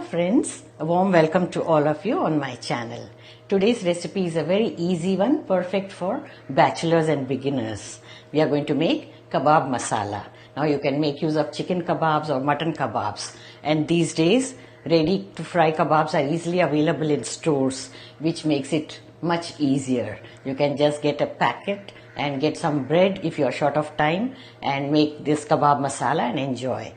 friends, a warm welcome to all of you on my channel. Today's recipe is a very easy one, perfect for bachelors and beginners. We are going to make kabab masala. Now you can make use of chicken kebabs or mutton kebabs, and these days ready to fry kebabs are easily available in stores, which makes it much easier. You can just get a packet and get some bread if you are short of time and make this kabab masala and enjoy.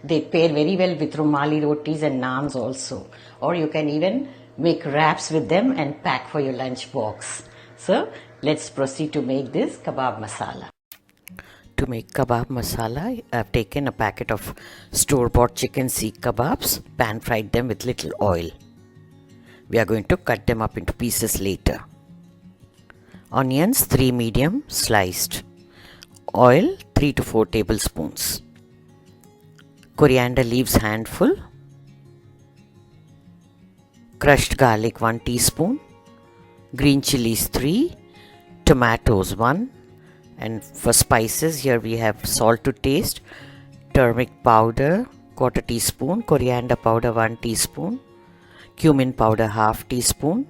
They pair very well with rumali rotis and naans also. Or you can even make wraps with them and pack for your lunch box. So let's proceed to make this kabab masala. To make kabab masala, I have taken a packet of store-bought chicken seekh kebabs, pan-fried them with little oil. We are going to cut them up into pieces later. Onions 3 medium sliced. Oil 3 to 4 tablespoons. Coriander leaves handful. Crushed garlic 1 teaspoon. Green chillies 3. Tomatoes 1. And for spices, here we have salt to taste. Turmeric powder 1/4 teaspoon. Coriander powder 1 teaspoon. Cumin powder 1/2 teaspoon.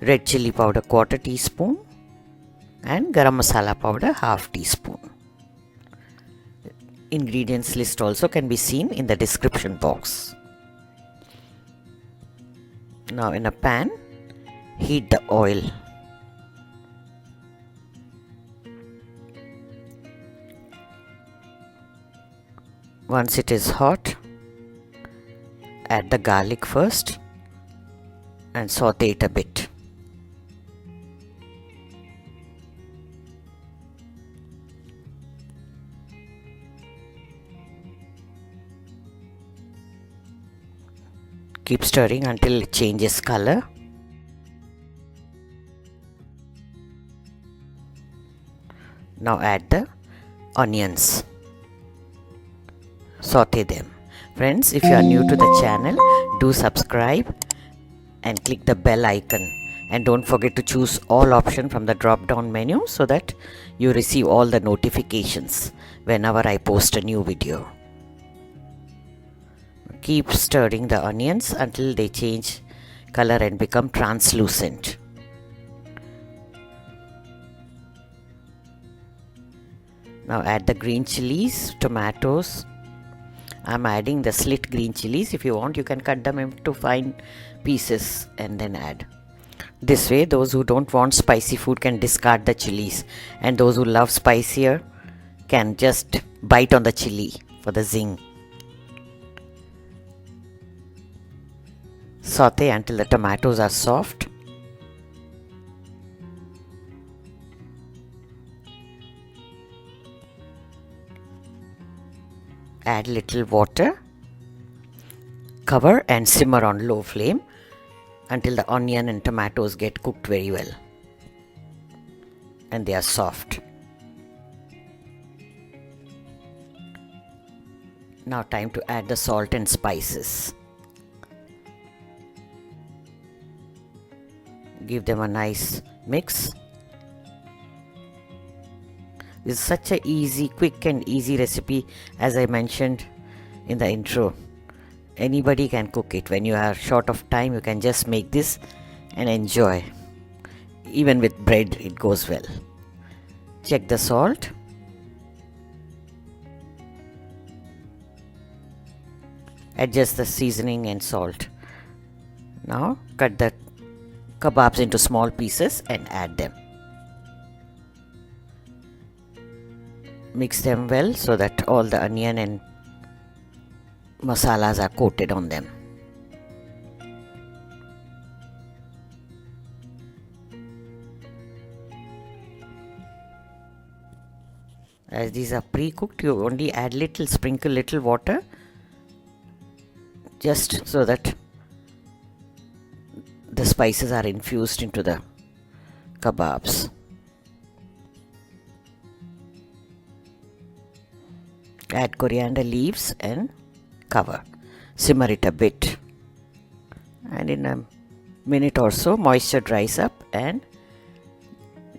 Red chilli powder 1/4 teaspoon. And garam masala powder 1/2 teaspoon. Ingredients list also can be seen in the description box. Now in a pan, heat the oil. Once it is hot, add the garlic first and saute it a bit. Keep stirring until it changes color. Now add the onions. Saute them. Friends, if you are new to the channel, do subscribe and click the bell icon. And don't forget to choose all option from the drop down menu so that you receive all the notifications whenever I post a new video. Keep stirring the onions until they change color and become translucent. Now add the green chilies, tomatoes. I'm adding the slit green chilies. If you want, you can cut them into fine pieces and then add. This way, those who don't want spicy food can discard the chilies, and those who love spicier can just bite on the chili for the zing. Saute until the tomatoes are soft. Add little water. Cover and simmer on low flame until the onion and tomatoes get cooked very well and they are soft. Now time to add the salt and spices. Give them a nice mix. This is such a easy, quick and easy recipe, as I mentioned in the intro. Anybody can cook it. When you are short of time, you can just make this and enjoy. Even with bread, it goes well. Check the salt. Adjust the seasoning and salt. Now cut the kebabs into small pieces and add them. Mix them well so that all the onion and masalas are coated on them. As these are pre-cooked, you only add sprinkle little water, just so that the spices are infused into the kebabs. Add coriander leaves and cover. Simmer it a bit. And in a minute or so, moisture dries up and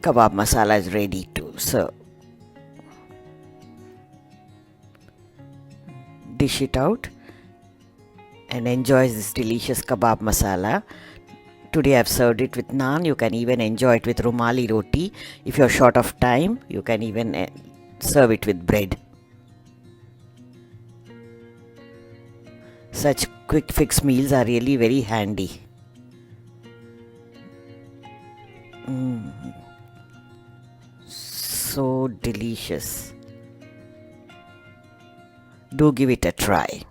kabab masala is ready to serve. Dish it out and enjoy this delicious kabab masala. Today I've served it with naan. You can even enjoy it with rumali roti. If you're short of time, you can even serve it with bread. Such quick fix meals are really very handy. So delicious. Do give it a try.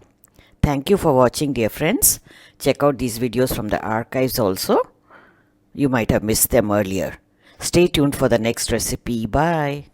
Thank you for watching, dear friends. Check out these videos from the archives also. You might have missed them earlier. Stay tuned for the next recipe. Bye.